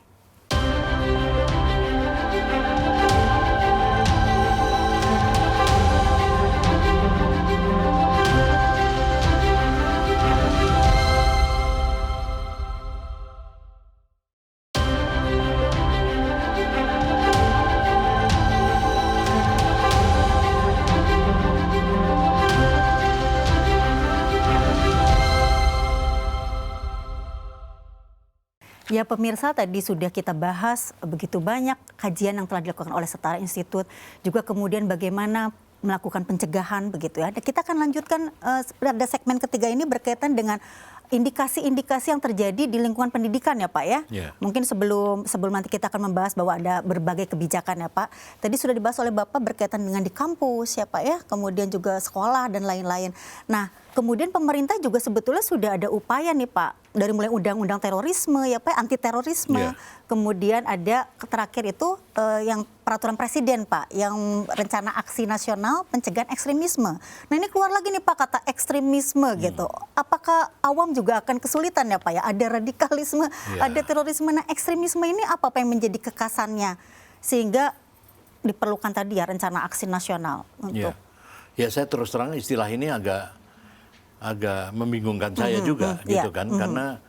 Ya pemirsa, tadi sudah kita bahas begitu banyak kajian yang telah dilakukan oleh Setara Institut, juga kemudian bagaimana melakukan pencegahan begitu ya. Dan kita akan lanjutkan pada segmen ketiga ini berkaitan dengan indikasi-indikasi yang terjadi di lingkungan pendidikan ya Pak ya. Yeah. Mungkin sebelum nanti kita akan membahas bahwa ada berbagai kebijakan ya Pak. Tadi sudah dibahas oleh Bapak berkaitan dengan di kampus ya Pak ya, kemudian juga sekolah dan lain-lain. Nah, kemudian pemerintah juga sebetulnya sudah ada upaya nih Pak, dari mulai undang-undang terorisme ya Pak, anti terorisme. Yeah. Kemudian ada terakhir itu yang peraturan presiden Pak, yang rencana aksi nasional pencegahan ekstremisme. Nah ini keluar lagi nih Pak kata ekstremisme gitu. Apakah awam juga akan kesulitan ya Pak ya? Ada radikalisme, ada terorisme. Nah ekstremisme ini apa yang menjadi kekasannya sehingga diperlukan tadi ya rencana aksi nasional untuk. Ya saya terus terang istilah ini agak membingungkan saya juga gitu kan, karena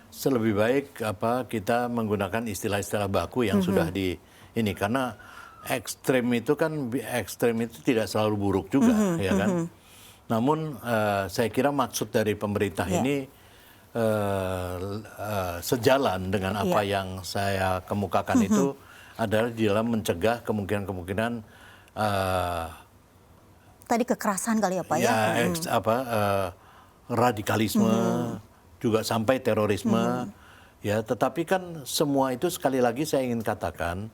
selebih baik kita menggunakan istilah-istilah baku yang sudah ini, karena ekstrem itu tidak selalu buruk juga ya kan. Namun saya kira maksud dari pemerintah ini sejalan dengan apa yang saya kemukakan itu adalah di dalam mencegah kemungkinan tadi kekerasan kali ya Pak ya. Radikalisme juga sampai terorisme ya, tetapi kan semua itu sekali lagi saya ingin katakan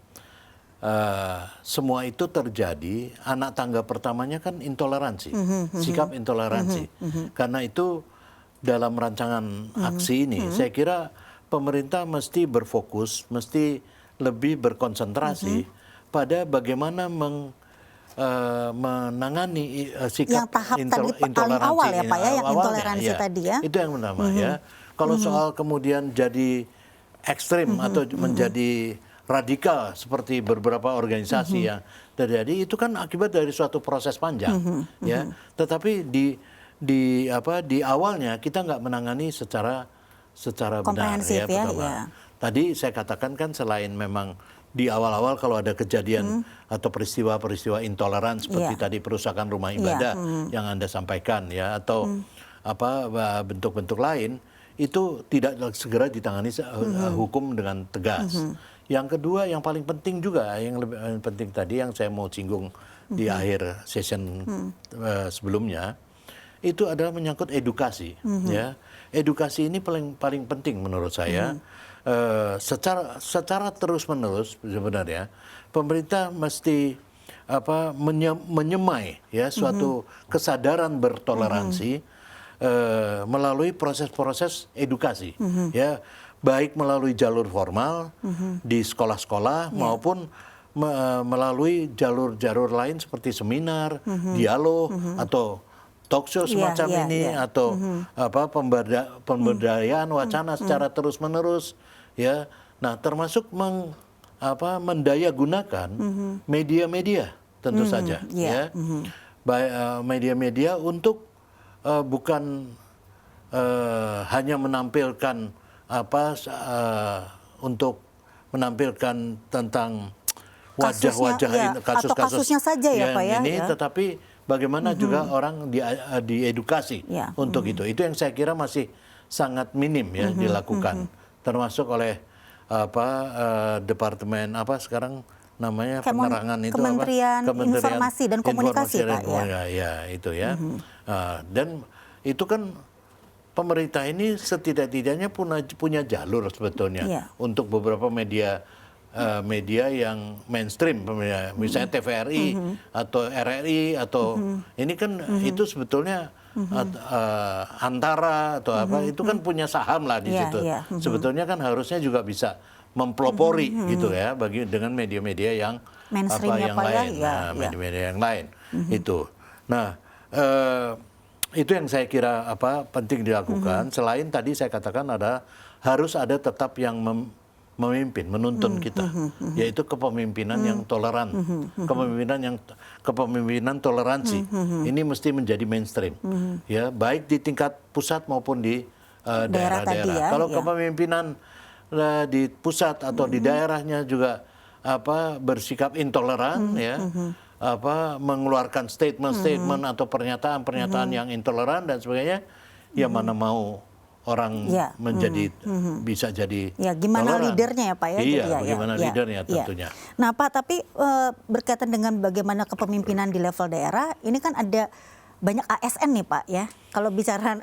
semua itu terjadi anak tangga pertamanya kan intoleransi, sikap intoleransi. Karena itu dalam rancangan aksi ini saya kira pemerintah mesti berfokus, mesti lebih berkonsentrasi pada bagaimana menangani sikap yang tahap tadi paling awal ya Pak ya, yang intoleransi tadi ya. Itu yang pertama ya. Kalau soal kemudian jadi ekstrim atau menjadi radikal seperti beberapa organisasi yang terjadi, itu kan akibat dari suatu proses panjang ya. Tetapi di awalnya kita nggak menangani secara benar ya, pertama. Tadi saya katakan kan selain memang di awal-awal kalau ada kejadian atau peristiwa-peristiwa intoleran seperti tadi perusakan rumah ibadah yang Anda sampaikan ya, atau bentuk-bentuk lain, itu tidak segera ditangani hukum dengan tegas. Yang kedua yang paling penting juga, yang lebih penting tadi yang saya mau singgung di akhir session sebelumnya, itu adalah menyangkut edukasi ya. Edukasi ini paling penting menurut saya. Secara terus-menerus sebenarnya pemerintah mesti menyemai ya suatu kesadaran bertoleransi melalui proses-proses edukasi ya, baik melalui jalur formal di sekolah-sekolah maupun melalui jalur-jalur lain seperti seminar, dialog atau talk show semacam ini atau pemberdayaan wacana secara terus-menerus ya. Nah, termasuk mendaya gunakan media-media tentu saja ya. Media-media untuk bukan hanya menampilkan untuk menampilkan tentang wajah-wajah kasus-kasusnya saja ya Pak ya. Ini tetapi bagaimana juga orang diedukasi untuk itu. Itu yang saya kira masih sangat minim ya dilakukan, termasuk oleh departemen sekarang namanya penerangan itu Kementerian Informasi dan Komunikasi Pak ya itu ya. Dan itu kan pemerintah ini setidak-tidaknya punya jalur sebetulnya untuk beberapa media yang mainstream, misalnya TVRI atau RRI atau ini kan itu sebetulnya Antara atau itu kan punya saham lah di situ. Sebetulnya kan harusnya juga bisa mempelopori gitu ya dengan media-media yang yang lain, media-media yang lain itu. Nah, itu yang saya kira penting dilakukan. Selain tadi saya katakan harus ada tetap yang memimpin, menuntun kita, yaitu kepemimpinan yang toleran, kepemimpinan toleransi. Ini mesti menjadi mainstream, ya, baik di tingkat pusat maupun di daerah-daerah. Kalau kepemimpinan di pusat atau di daerahnya juga bersikap intoleran, ya, mengeluarkan statement-statement atau pernyataan-pernyataan yang intoleran dan sebagainya, ya mana mau orang menjadi bisa jadi gimana toleran. leadernya ya Pak ya? Iya, Jadi, bagaimana leadernya tentunya. Nah Pak, tapi berkaitan dengan bagaimana kepemimpinan di level daerah, ini kan ada banyak ASN nih Pak ya. Kalau bicara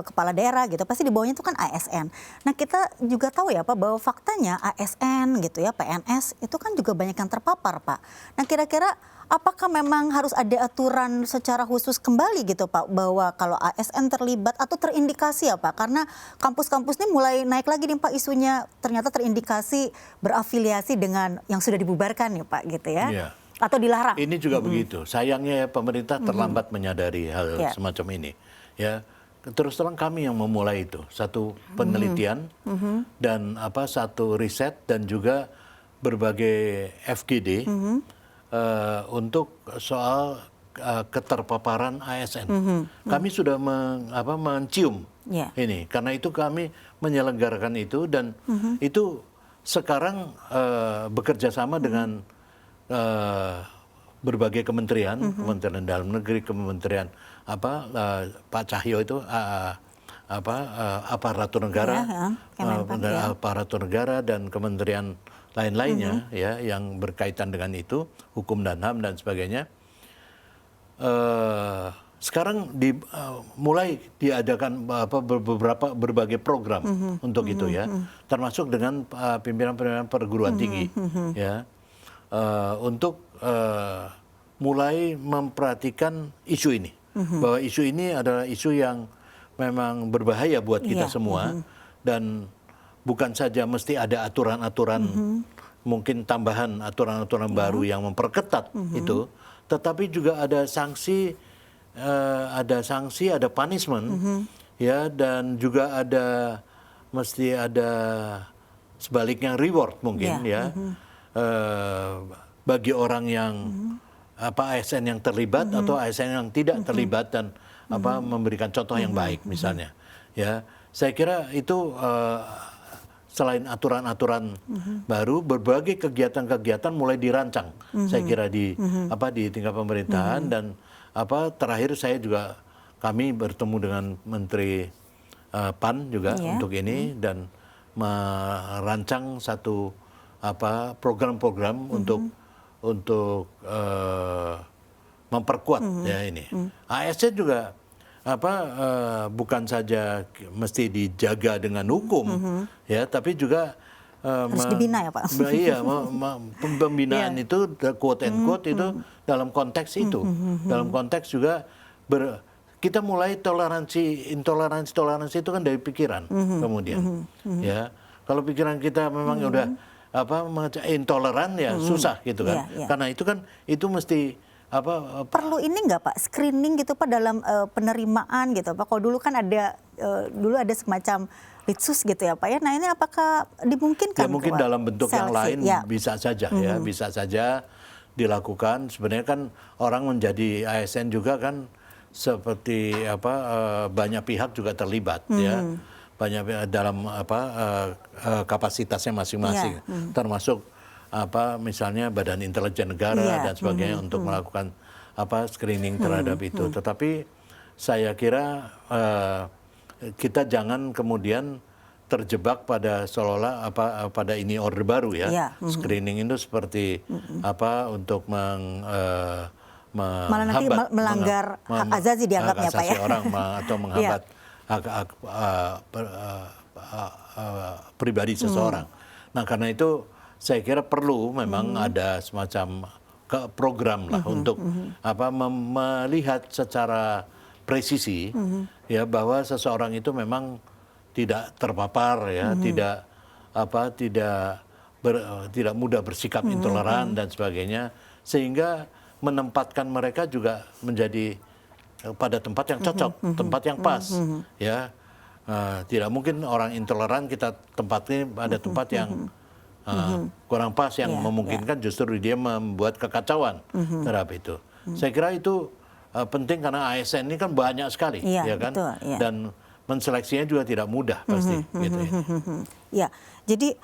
kepala daerah gitu, pasti di bawahnya itu kan ASN. Nah kita juga tahu ya Pak bahwa faktanya ASN gitu ya, PNS itu kan juga banyak yang terpapar Pak. Nah kira-kira apakah memang harus ada aturan secara khusus kembali gitu Pak, bahwa kalau ASN terlibat atau terindikasi ya Pak, karena kampus-kampus ini mulai naik lagi nih Pak isunya, ternyata terindikasi berafiliasi dengan yang sudah dibubarkan ya Pak gitu ya. Iya. Atau dilarang. Ini juga begitu. Sayangnya ya pemerintah terlambat menyadari hal semacam ini. Ya, terus terang kami yang memulai itu satu penelitian dan satu riset dan juga berbagai FGD untuk soal keterpaparan ASN. Kami sudah mencium ini, karena itu kami menyelenggarakan itu dan itu sekarang bekerja sama dengan berbagai kementerian, Kementerian Dalam Negeri, Kementerian Pak Cahyo itu aparatur negara, aparatur negara dan kementerian lain-lainnya ya yang berkaitan dengan itu, hukum dan HAM dan sebagainya. Sekarang mulai diadakan berbagai program untuk itu ya, termasuk dengan pimpinan-pimpinan perguruan tinggi ya. Untuk mulai memperhatikan isu ini, bahwa isu ini adalah isu yang memang berbahaya buat kita semua dan bukan saja mesti ada aturan-aturan, mungkin tambahan aturan-aturan baru yang memperketat itu, tetapi juga ada sanksi, ada punishment, ya, dan juga mesti ada sebaliknya reward mungkin ya. Bagi orang yang ASN yang terlibat atau ASN yang tidak terlibat dan memberikan contoh yang baik misalnya ya, saya kira itu selain aturan-aturan baru, berbagai kegiatan-kegiatan mulai dirancang saya kira di tingkat pemerintahan dan terakhir kami bertemu dengan Menteri PAN juga untuk ini dan merancang satu program-program untuk memperkuat ya ini. ASN juga bukan saja mesti dijaga dengan hukum ya, tapi juga harus dibina ya Pak. Iya, pembinaan itu quote and quote itu dalam konteks itu, dalam konteks juga kita mulai intoleransi itu kan dari pikiran kemudian ya. Kalau pikiran kita memang udah intoleran ya susah gitu kan. Karena itu kan itu mesti perlu ini nggak Pak, screening gitu Pak dalam penerimaan gitu Pak. Kalau dulu kan ada semacam litsus gitu ya Pak ya. Nah ini apakah dimungkinkan? Ya mungkin dalam bentuk yang lain bisa saja ya, bisa saja dilakukan. Sebenarnya kan orang menjadi ASN juga kan seperti banyak pihak juga terlibat ya. Banyak dalam kapasitasnya masing-masing, termasuk misalnya Badan Intelijen Negara dan sebagainya untuk melakukan screening terhadap itu. Tetapi saya kira kita jangan kemudian terjebak pada seolah-olah pada ini orde baru ya. Screening itu seperti untuk malah nanti melanggar hak asasi dianggapnya Pak ya. Orang atau menghambat hak pribadi seseorang. Nah karena itu saya kira perlu memang ada semacam program lah untuk melihat secara presisi ya bahwa seseorang itu memang tidak terpapar ya, tidak mudah bersikap intoleran dan sebagainya, sehingga menempatkan mereka juga menjadi pada tempat yang cocok, tempat yang pas, ya. Tidak mungkin orang intoleran kita tempatnya pada tempat yang kurang pas, yang memungkinkan justru dia membuat kekacauan terhadap itu. Saya kira itu penting karena ASN ini kan banyak sekali, ya kan, betul, dan menseleksinya juga tidak mudah pasti. Gitu ya. Ya, jadi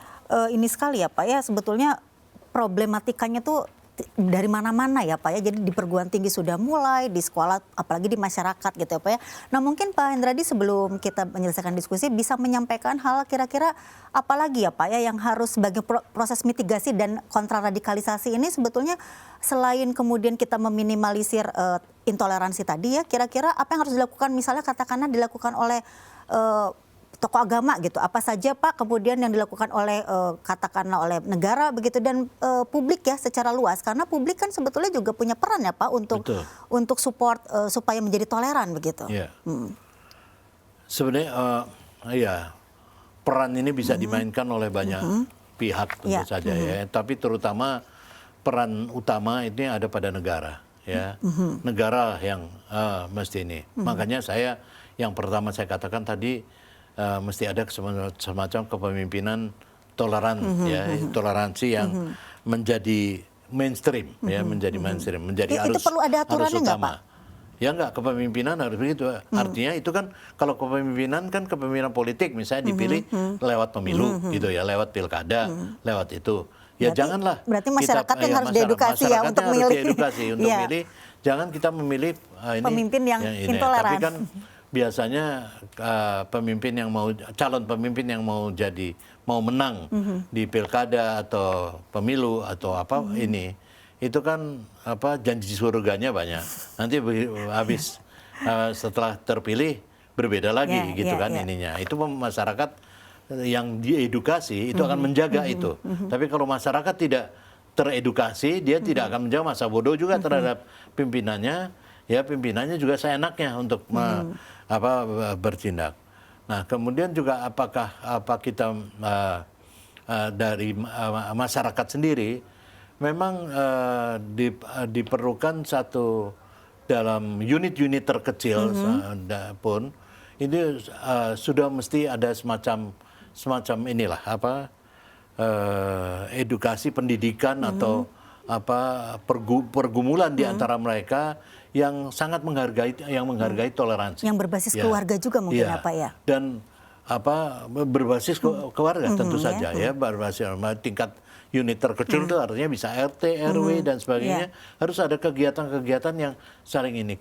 ini sekali ya Pak ya, sebetulnya problematikanya tuh dari mana-mana ya Pak ya. Jadi di perguruan tinggi sudah mulai, di sekolah, apalagi di masyarakat gitu ya Pak ya. Nah mungkin Pak Hendradi sebelum kita menyelesaikan diskusi bisa menyampaikan hal kira-kira apa lagi ya Pak ya yang harus sebagai proses mitigasi dan kontraradikalisasi ini sebetulnya selain kemudian kita meminimalisir intoleransi tadi ya, kira-kira apa yang harus dilakukan, misalnya katakanlah dilakukan oleh tokoh agama gitu, apa saja Pak kemudian yang dilakukan oleh katakanlah oleh negara begitu, dan publik ya secara luas, karena publik kan sebetulnya juga punya peran ya Pak untuk support supaya menjadi toleran begitu. Ya. Sebenarnya ya peran ini bisa dimainkan oleh banyak pihak tentu saja ya, tapi terutama peran utama ini ada pada negara ya, negara yang mesti ini. Makanya saya yang pertama saya katakan tadi, mesti ada semacam kepemimpinan toleran ya, toleransi yang menjadi mainstream ya, menjadi mainstream, menjadi Itu perlu ada aturannya nggak, utama. Pak? Ya enggak, kepemimpinan harus begitu. Artinya itu kan kalau kepemimpinan kan kepemimpinan politik misalnya dipilih lewat pemilu gitu ya, lewat pilkada, lewat itu. Ya janganlah. Berarti masyarakat yang harus diedukasi ya untuk memilih. memilih. Diedukasi untuk milih, jangan kita memilih ini Pemimpin yang ini. intoleran. Tapi kan biasanya calon pemimpin yang mau menang di pilkada atau pemilu atau apa ini, itu kan janji surganya banyak. Nanti habis setelah terpilih berbeda lagi kan ininya. Itu masyarakat yang diedukasi itu akan menjaga itu. Tapi kalau masyarakat tidak teredukasi, dia tidak akan menjaga, masa bodoh juga terhadap pimpinannya. Ya pimpinannya juga seenaknya untuk bertindak. Nah kemudian juga apakah kita dari masyarakat sendiri memang diperlukan satu dalam unit-unit terkecil pun ini sudah mesti ada semacam inilah edukasi pendidikan atau pergumulan di antara mereka yang sangat menghargai toleransi. Yang berbasis keluarga juga mungkin apa ya? Dan berbasis keluarga tentu saja ya, berbasis tingkat unit terkecil itu artinya bisa RT, RW dan sebagainya. Harus ada kegiatan-kegiatan yang saling ini.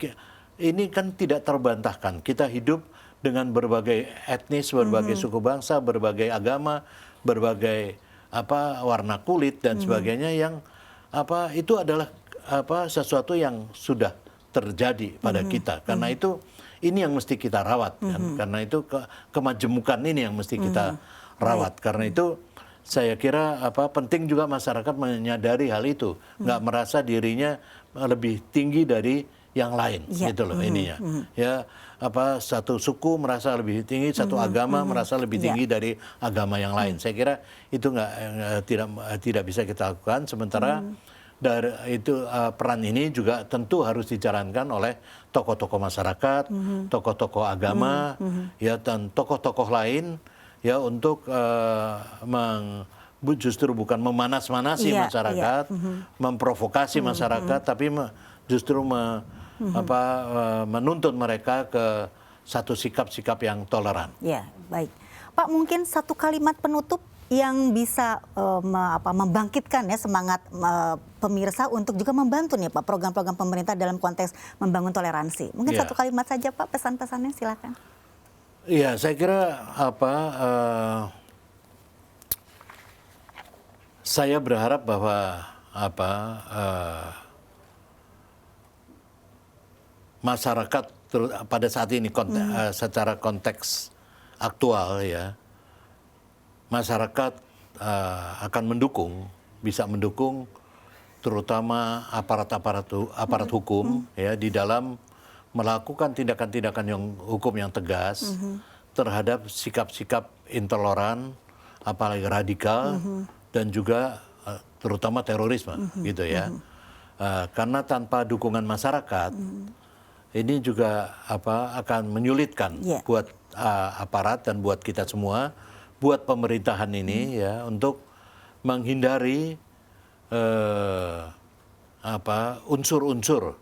Ini kan tidak terbantahkan. Kita hidup dengan berbagai etnis, berbagai suku bangsa, berbagai agama, berbagai warna kulit dan sebagainya yang itu adalah sesuatu yang sudah terjadi pada kita. Karena itu ini yang mesti kita rawat kan. Karena itu kemajemukan ini yang mesti kita rawat. Karena itu saya kira penting juga masyarakat menyadari hal itu, nggak merasa dirinya lebih tinggi dari yang lain gitu loh ininya. Ya satu suku merasa lebih tinggi, satu agama merasa lebih tinggi dari agama yang lain. Saya kira itu tidak bisa kita lakukan. Sementara dari itu peran ini juga tentu harus dijalankan oleh tokoh-tokoh masyarakat, tokoh-tokoh agama, ya dan tokoh-tokoh lain ya untuk justru bukan memanas-manasi masyarakat, memprovokasi masyarakat, tapi justru menuntut mereka ke satu sikap-sikap yang toleran. Ya, baik. Pak, mungkin satu kalimat penutup yang bisa membangkitkan ya semangat pemirsa untuk juga membantu nih Pak program-program pemerintah dalam konteks membangun toleransi. Mungkin satu kalimat saja Pak pesan-pesannya, silakan. Iya, saya kira saya berharap bahwa masyarakat pada saat ini secara konteks aktual ya, masyarakat akan bisa mendukung terutama aparat hukum ya di dalam melakukan tindakan-tindakan hukum yang tegas terhadap sikap-sikap intoleran, apalagi radikal dan juga terutama terorisme gitu ya. Karena tanpa dukungan masyarakat ini juga akan menyulitkan buat aparat dan buat kita semua, buat pemerintahan ini ya untuk menghindari unsur-unsur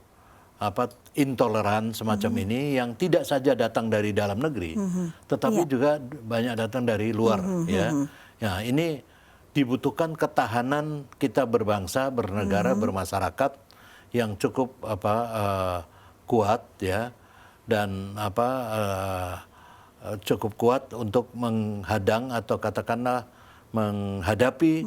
intoleran semacam ini yang tidak saja datang dari dalam negeri, tetapi juga banyak datang dari luar ya. Ya ini dibutuhkan ketahanan kita berbangsa, bernegara, bermasyarakat yang cukup kuat ya, dan cukup kuat untuk menghadang atau katakanlah menghadapi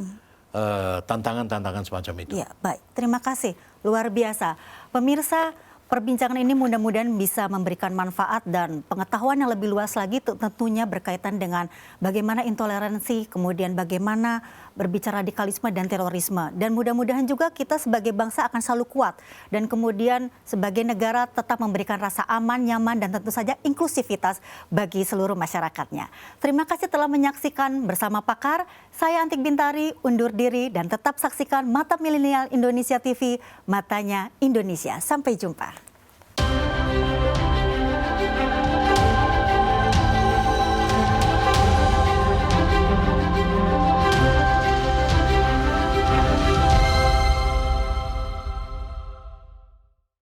tantangan-tantangan semacam itu. Ya, baik. Terima kasih. Luar biasa. Pemirsa, perbincangan ini mudah-mudahan bisa memberikan manfaat dan pengetahuan yang lebih luas lagi, tentunya berkaitan dengan bagaimana intoleransi, kemudian bagaimana berbicara radikalisme dan terorisme. Dan mudah-mudahan juga kita sebagai bangsa akan selalu kuat dan kemudian sebagai negara tetap memberikan rasa aman, nyaman, dan tentu saja inklusivitas bagi seluruh masyarakatnya. Terima kasih telah menyaksikan bersama Pakar. Saya Antik Bintari undur diri dan tetap saksikan Mata Milenial Indonesia TV, matanya Indonesia. Sampai jumpa.